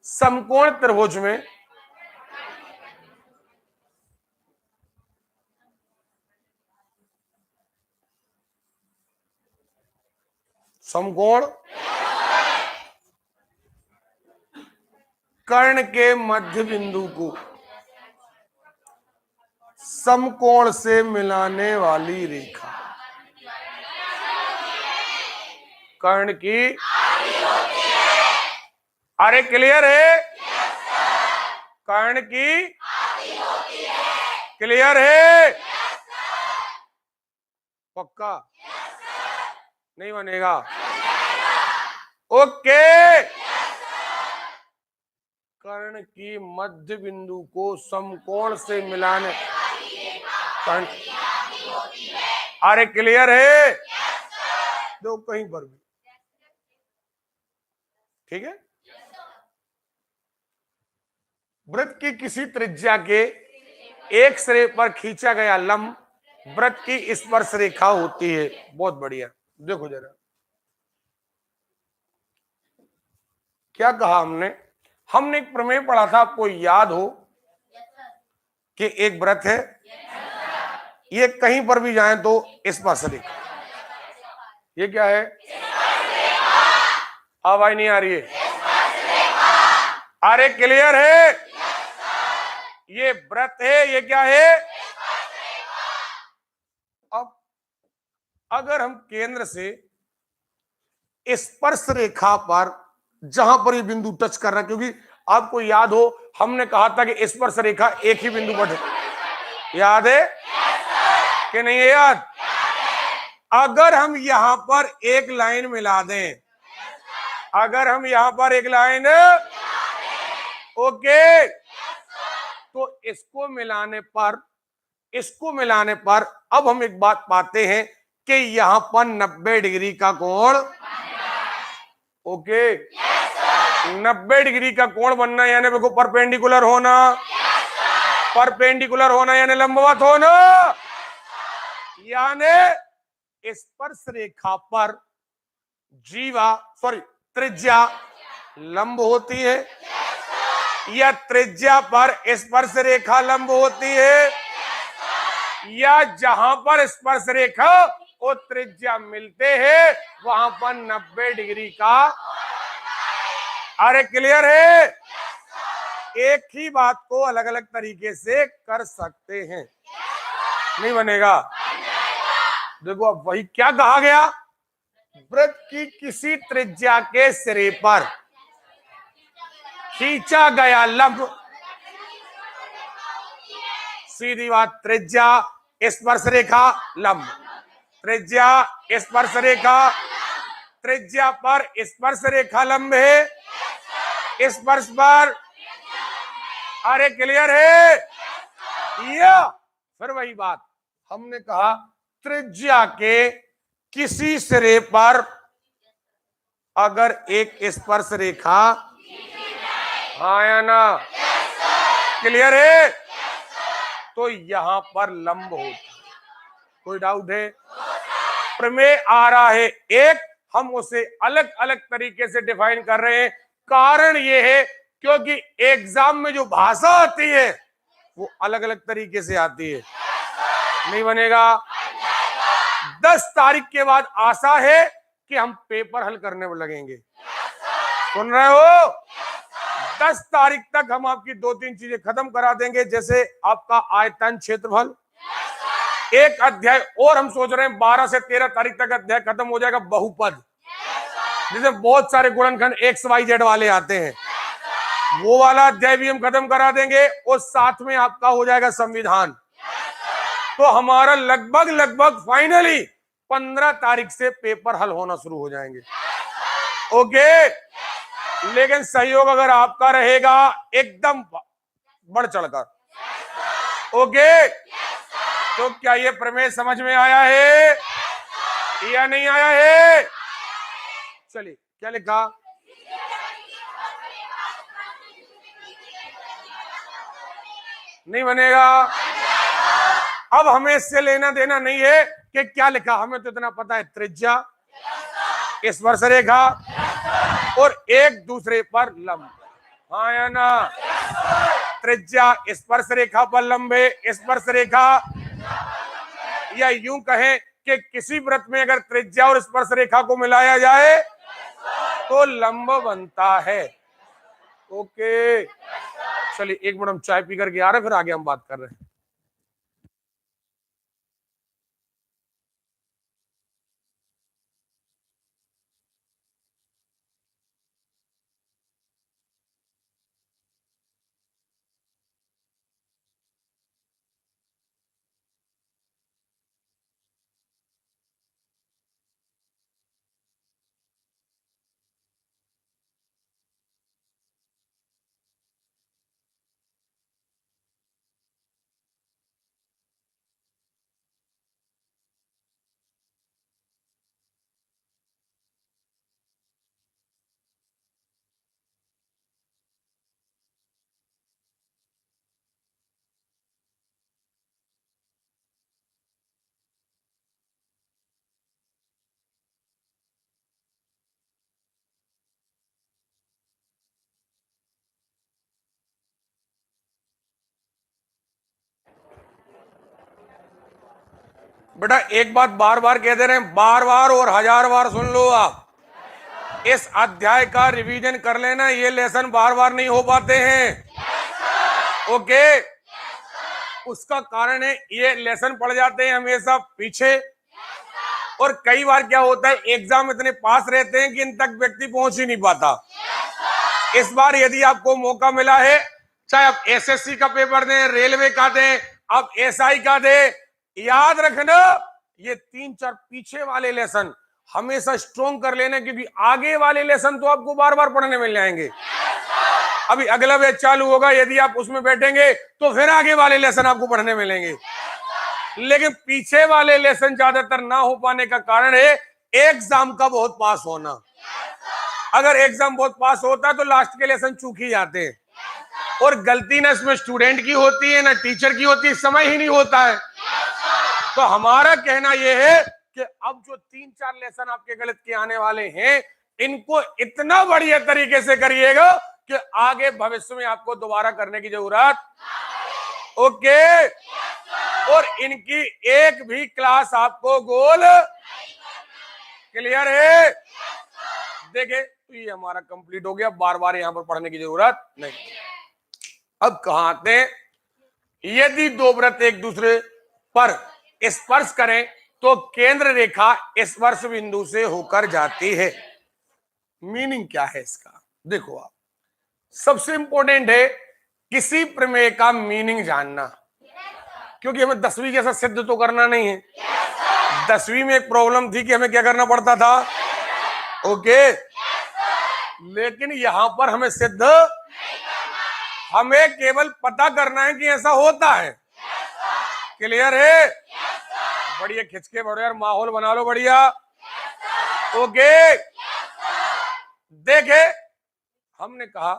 समकोण त्रिभुज में समकोण कर्ण के मध्य बिंदु को समकोण से मिलाने वाली रेखा, कर्ण की, अरे क्लियर है? कर्ण की क्लियर है? पक्का? नहीं बनेगा? ओके। कर्ण की मध्य बिंदु को समकोण से मिलाने, कर्ण, अरे क्लियर है? दो कहीं पर भी, ठीक है? वृत्त की किसी त्रिज्या के एक सिरे पर खींचा गया लंब वृत्त की स्पर्श रेखा होती है। बहुत बढ़िया, देखो जरा क्या कहा हमने? हमने एक प्रमेय पढ़ा था, आपको याद हो कि एक वृत्त है, ये कहीं पर भी जाए तो स्पर्श रेखा, ये क्या है? आवाज नहीं आ रही है? अरे क्लियर है? ये वृत्त है, ये क्या है? अब अगर हम केंद्र से स्पर्श रेखा पर, जहां पर ये बिंदु टच कर रहा है, क्योंकि आपको याद हो हमने कहा था कि स्पर्श रेखा एक ही बिंदु पर, याद है कि नहीं है याद? अगर हम यहां पर एक लाइन मिला दें, अगर हम यहां पर एक लाइन ओके, तो इसको मिलाने पर अब हम एक बात पाते हैं कि यहां पर 90 डिग्री का कोण ओके, 90 डिग्री का कोण बनना यानी देखो परपेंडिकुलर होना, परपेंडिकुलर होना यानी लंबवत होना, यानी स्पर्श रेखा पर त्रिज्या लंब होती है या त्रिज्या पर स्पर्श रेखा लंब होती है, या जहां पर स्पर्श रेखा और त्रिज्या मिलते हैं वहां पर 90 डिग्री का, अरे क्लियर है? एक ही बात को अलग अलग तरीके से कर सकते हैं, नहीं बनेगा? देखो अब वही क्या कहा गया, वृत्त की किसी त्रिज्या के सिरे पर खींचा गया लंब, सीधी बात, त्रिज्या स्पर्श रेखा लंब, त्रिज्या स्पर्श रेखा, त्रिज्या पर स्पर्श रेखा लंब है, स्पर्श पर, अरे क्लियर है? या फिर वही बात हमने कहा त्रिज्या के किसी सिरे पर, अगर एक स्पर्श रेखा, हाँ या ना, क्लियर है, तो यहां पर लंब होता है। कोई डाउट है? प्रमेय आ रहा है एक, हम उसे अलग अलग तरीके से डिफाइन कर रहे हैं। कारण ये है क्योंकि एग्जाम में जो भाषा आती है वो अलग अलग तरीके से आती है। नहीं बनेगा? 10 तारीख के बाद आशा है कि हम पेपर हल करने में लगेंगे। सुन रहे हो? 10 तारीख तक हम आपकी 2-3 चीजें खत्म करा देंगे, जैसे आपका आयतन, क्षेत्रफल। एक अध्याय और हम सोच रहे हैं 12 से 13 तारीख तक अध्याय खत्म हो जाएगा, बहुपद, जिसमें बहुत सारे गुणनखंड XYZ वाले आते हैं, वो वाला अध्याय भी हम खत्म करा देंगे। और साथ में आपका हो जाएगा संविधान। तो हमारा लगभग लगभग फाइनली 15 तारीख से पेपर हल होना शुरू हो जाएंगे। ओके, लेकिन सहयोग अगर आपका रहेगा एकदम बढ़ चढ़कर। ओके, तो क्या ये प्रमेय समझ में आया है या नहीं आया है? चलिए, क्या लिखा? नहीं बनेगा? अब हमें इससे लेना देना नहीं है कि क्या लिखा, हमें तो इतना पता है, त्रिज्या, स्पर्श रेखा और एक दूसरे पर लंब, हाँ या ना? त्रिज्या स्पर्श रेखा पर लंब है, स्पर्श रेखा, या यूं कहें कि किसी वृत्त में अगर त्रिज्या और स्पर्श रेखा को मिलाया जाए तो लंब बनता है। ओके, चलिए एक मिनट हम चाय पी करके आ रहे हैं, फिर आगे हम बात कर रहे हैं। बेटा एक बात बार बार कहते रहे, बार बार और 1000 बार सुन लो। आप इस अध्याय का रिवीजन कर लेना, ये लेसन बार बार नहीं हो पाते हैं। ओके, उसका कारण है ये लेसन पढ़ जाते हैं हमेशा पीछे, और कई बार क्या होता है एग्जाम इतने पास रहते हैं कि इन तक व्यक्ति पहुंच ही नहीं पाता। इस बार यदि आपको मौका मिला है, चाहे आप SSC का पेपर दें, रेलवे का दें, आप SI का दें, याद रखना ये 3-4 पीछे वाले लेसन हमेशा स्ट्रॉन्ग कर लेना, क्योंकि आगे वाले लेसन तो आपको बार बार पढ़ने मिल जाएंगे। अभी अगला बैच चालू होगा, यदि आप उसमें बैठेंगे तो फिर आगे वाले लेसन आपको पढ़ने मिलेंगे। लेकिन पीछे वाले लेसन ज्यादातर ना हो पाने का कारण है एग्जाम का बहुत पास होना। अगर एग्जाम बहुत पास होता है तो लास्ट के लेसन चूक ही जाते हैं, और गलती ना इसमें स्टूडेंट की होती है ना टीचर की होती है, समय ही नहीं होता है। तो हमारा कहना यह है कि अब जो 3-4 लेसन आपके गलत के आने वाले हैं, इनको इतना बढ़िया तरीके से करिएगा कि आगे भविष्य में आपको दोबारा करने की जरूरत। ओके, और इनकी एक भी क्लास आपको गोल क्लियर है? देखे, तो ये हमारा कंप्लीट हो गया, बार बार यहां पर पढ़ने की जरूरत नहीं। अब कहां आते हैं, यदि दो वृत्त एक दूसरे पर स्पर्श करें तो केंद्र रेखा स्पर्श बिंदु से होकर जाती है। मीनिंग क्या है इसका? देखो, आप सबसे इंपॉर्टेंट है किसी प्रमेय का मीनिंग जानना, क्योंकि हमें 10वीं जैसा सिद्ध तो करना नहीं है। 10वीं में एक प्रॉब्लम थी कि हमें क्या करना पड़ता था। ओके, लेकिन यहां पर हमें सिद्ध, हमें केवल पता करना है कि ऐसा होता है। क्लियर है? बढ़िया खिंच के बढ़ो यार, माहौल बना लो बढ़िया। ओके, देखे, हमने कहा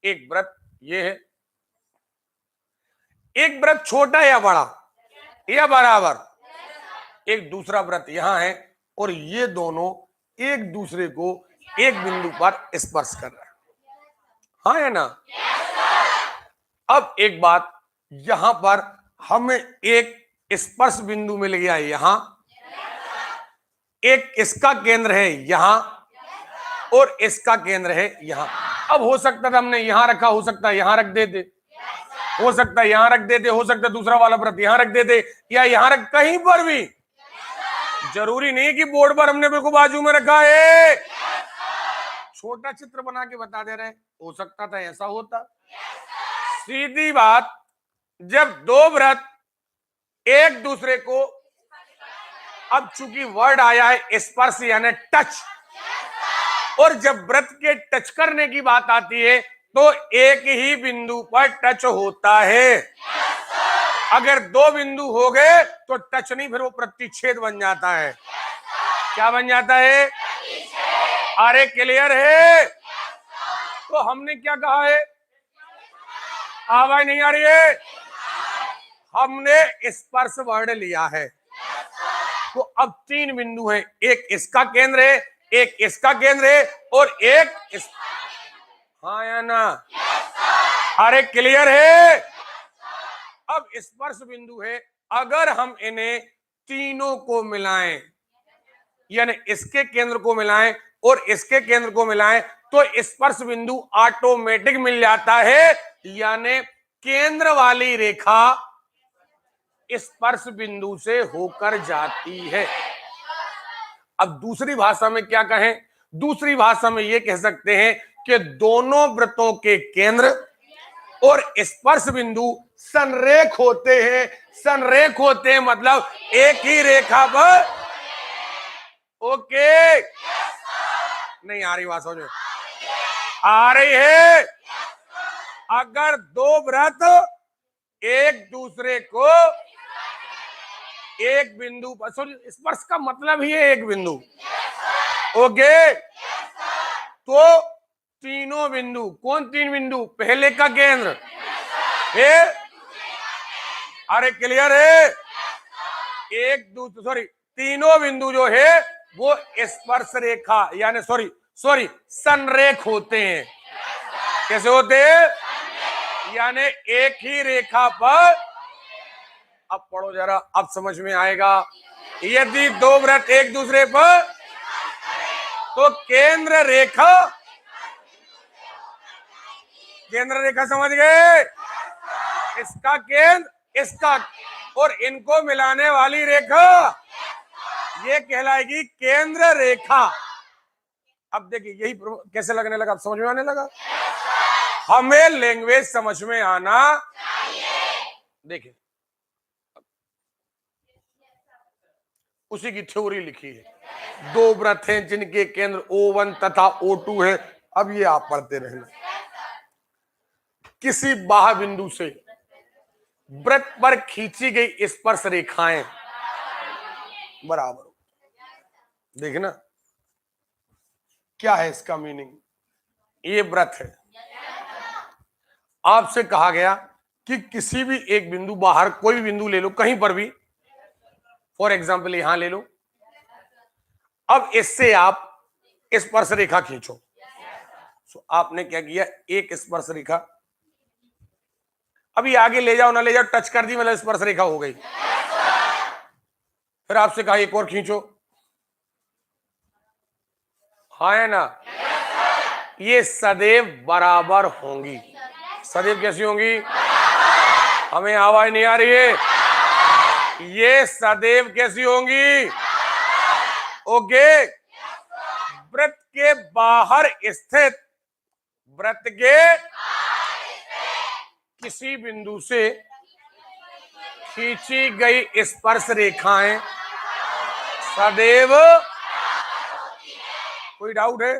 एक वृत्त ये है, एक वृत्त छोटा या बड़ा या बराबर, एक दूसरा वृत्त यहां है और ये दोनों एक दूसरे को एक बिंदु पर स्पर्श कर रहे हैं, हाँ या ना? अब एक बात, यहां पर हमें एक स्पर्श बिंदु मिल गया यहां, एक इसका केंद्र है यहां और इसका केंद्र है यहां। अब हो सकता था हमने यहां रखा, हो सकता है यहां रख देते, हो सकता है यहां रख देते, हो सकता है दूसरा वाला वृत्त यहां रख देते, या यहां रख, कहीं पर भी, जरूरी नहीं कि बोर्ड पर हमने बिल्कुल बाजू में रखा है। छोटा चित्र बना के बता दे रहे, हो सकता था ऐसा होता। सीधी बात, जब दो वृत्त एक दूसरे को, अब चूंकि वर्ड आया है स्पर्श यानी टच, और जब वृत्त के टच करने की बात आती है तो एक ही बिंदु पर टच होता है। अगर दो बिंदु हो गए तो टच नहीं, फिर वो प्रतिच्छेद बन जाता है। क्या बन जाता है? अरे क्लियर है? तो हमने क्या कहा है? आवाज नहीं आ रही है? हमने स्पर्श वर्ड लिया है। तो अब तीन बिंदु हैं, एक इसका केंद्र है, एक इसका केंद्र है और एक इस... हाँ या ना? अरे क्लियर है? अब स्पर्श बिंदु है, अगर हम इन्हें तीनों को मिलाएं, यानी इसके केंद्र को मिलाएं और इसके केंद्र को मिलाएं, तो स्पर्श बिंदु ऑटोमेटिक मिल जाता है, यानी केंद्र वाली रेखा स्पर्श बिंदु से होकर जाती है। अब दूसरी भाषा में क्या कहें? दूसरी भाषा में यह कह सकते हैं कि दोनों वृत्तों के केंद्र और स्पर्श बिंदु संरेख होते हैं। संरेख होते हैं मतलब एक ही रेखा पर। ओके, नहीं आ रही बात समझ में? आ रही है? अगर दो वृत्त एक दूसरे को एक बिंदु पर, सॉरी स्पर्श का मतलब ही है एक बिंदु, ओके, तो तीनों बिंदु, कौन तीन बिंदु? पहले का केंद्र, फिर, अरे क्लियर है? एक दूसरे, सॉरी तीनों बिंदु जो है वो स्पर्श रेखा यानी सॉरी संरेख होते हैं। कैसे होते हैं? यानी एक ही रेखा पर। अब पढ़ो जरा, अब समझ में आएगा। यदि दो वृत्त एक दूसरे पर, तो केंद्र रेखा, केंद्र रेखा समझ गए? इसका केंद्र, इसका, और इनको मिलाने वाली रेखा ये कहलाएगी केंद्र रेखा। अब देखिए यही कैसे लगने लगा, अब समझ में आने लगा? हमें लैंग्वेज समझ में आना देखिए, उसी की थ्योरी लिखी है। दो वृत्त हैं जिनके केंद्र O1 तथा O2 है। अब ये आप पढ़ते रहना। किसी बाह्य बिंदु से वृत्त पर खींची गई स्पर्श रेखाएं बराबर, देखना क्या है इसका मीनिंग। ये वृत्त है, आपसे कहा गया कि किसी भी एक बिंदु, बाहर कोई भी बिंदु ले लो, कहीं पर भी, फॉर एग्जाम्पल यहां ले लो। अब इससे आप स्पर्श रेखा खींचो। तो आपने क्या किया? एक स्पर्श रेखा, अभी आगे ले जाओ ना ले जाओ, टच कर दी मतलब स्पर्श रेखा हो गई। फिर आपसे कहा एक और खींचो, हाँ है ना? ये सदैव बराबर होंगी। सदैव कैसी होंगी? हमें आवाज नहीं आ रही है? ये सदैव कैसी होंगी? ओके, वृत्त के बाहर स्थित, वृत्त के किसी बिंदु से खींची गई स्पर्श रेखाएं सदैव, कोई डाउट है?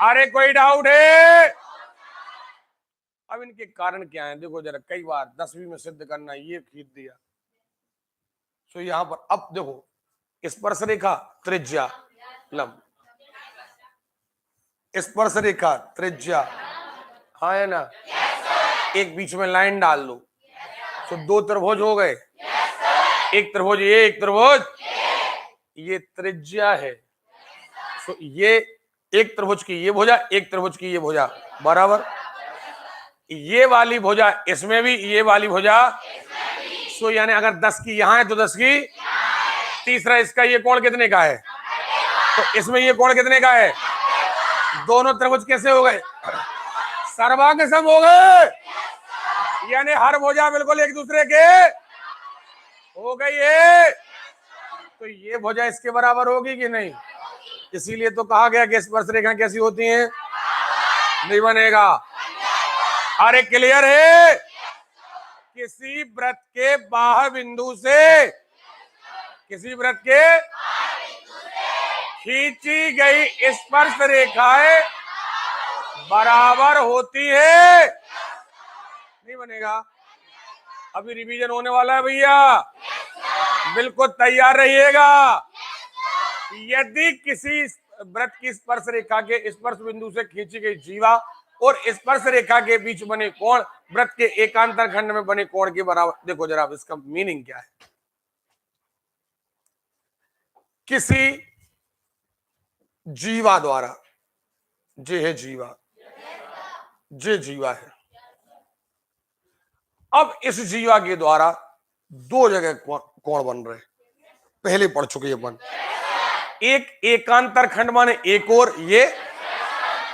अरे कोई डाउट है? अब इनके कारण क्या है देखो जरा, कई बार 10वीं में सिद्ध करना, ये खींच दिया। तो यहां पर अब देखो, स्पर्श रेखा, त्रिज्या, लंब, स्पर्श रेखा त्रिज्या, हाँ है ना, एक बीच में लाइन डाल लो तो दो त्रिभुज हो गए, एक त्रिभुज ये, एक त्रिभुज ये त्रिज्या है। तो ये एक त्रिभुज की ये भुजा, एक त्रिभुज की ये भुजा बराबर, ये वाली भुजा इसमें भी, ये वाली भुजा, सो यानी अगर 10 की यहां है तो 10 की, तीसरा इसका ये कोण कितने का है, तो इसमें ये कोण कितने का है, दोनों त्रिभुज कैसे हो गए, सर्वांग सम हो गए, यानी हर भुजा बिल्कुल एक दूसरे के हो गई है। तो ये भुजा इसके बराबर होगी कि नहीं, इसीलिए तो कहा गया कि स्पर्श रेखाएं कैसी होती हैं, नहीं बनेगा। अरे क्लियर है, किसी वृत्त के बाह्य बिंदु से, किसी वृत्त के खींची गई स्पर्श रेखाएं बराबर होती है, नहीं बनेगा। अभी रिवीजन होने वाला है भैया, बिल्कुल तैयार रहिएगा। यदि किसी वृत्त की स्पर्श रेखा के स्पर्श बिंदु से खींची गई जीवा और स्पर्श रेखा के बीच बने कोण वृत्त के एकांतर खंड में बने कोण के बराबर, देखो जरा इसका मीनिंग क्या है। किसी जीवा द्वारा, जे है जीवा, जे जीवा है, अब इस जीवा के द्वारा दो जगह कोण बन रहे, पहले पढ़ चुके अपन, एक एकांतर खंड माने एक और ये,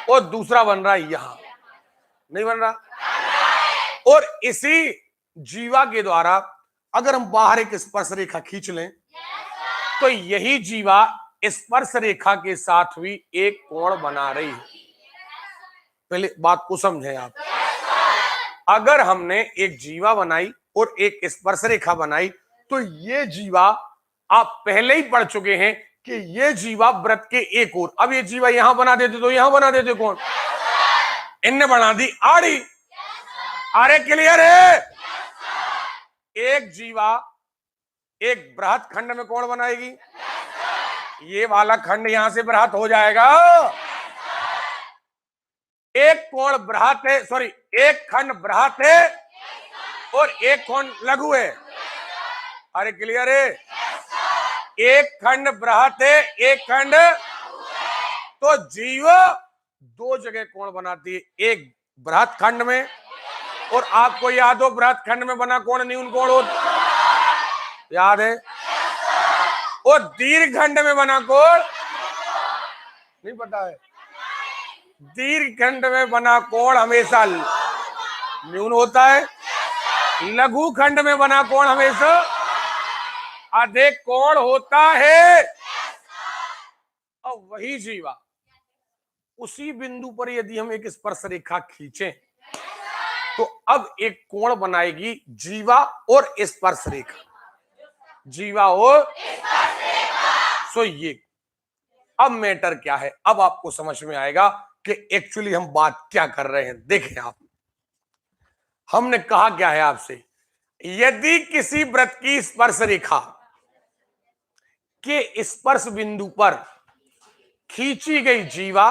और दूसरा बन रहा है यहां, नहीं बन रहा। और इसी जीवा के द्वारा अगर हम बाहर एक स्पर्श रेखा खींच लें तो यही जीवा स्पर्श रेखा के साथ भी एक कोण बना रही है। पहले बात को समझें आप, अगर हमने एक जीवा बनाई और एक स्पर्श रेखा बनाई तो ये जीवा आप पहले ही पढ़ चुके हैं कि ये जीवा वृत्त के एक ओर, अब ये जीवा यहां बना देते तो यहां बना देते कौन, इनने बना दी आड़ी। अरे क्लियर है, एक जीवा एक बृहत खंड में कोण बनाएगी, ये वाला खंड यहां से बृहत हो जाएगा, एक कोण बृहत है, सॉरी एक खंड बृहत है और एक कोण लघु है। अरे क्लियर है, एक खंड बृहत है, एक खंड, तो जीव दो जगह कोण बनाती है, एक बृहत खंड में, और आपको याद हो बृहत खंड में बना कोण न्यून कोण होता, याद है, और दीर्घ खंड में बना कोण नहीं पता है, दीर्घ खंड में बना कोण हमेशा न्यून होता है, लघु खंड में बना कोण हमेशा अधिक कोण होता है। और वही जीवा उसी बिंदु पर यदि हम एक स्पर्श रेखा खींचें तो अब एक कोण बनाएगी जीवा और स्पर्श रेखा, जीवा और सो ये। अब मैटर क्या है, अब आपको समझ में आएगा कि एक्चुअली हम बात क्या कर रहे हैं। देखें आप, हमने कहा क्या है आपसे, यदि किसी वृत्त की स्पर्श रेखा के स्पर्श बिंदु पर खींची गई जीवा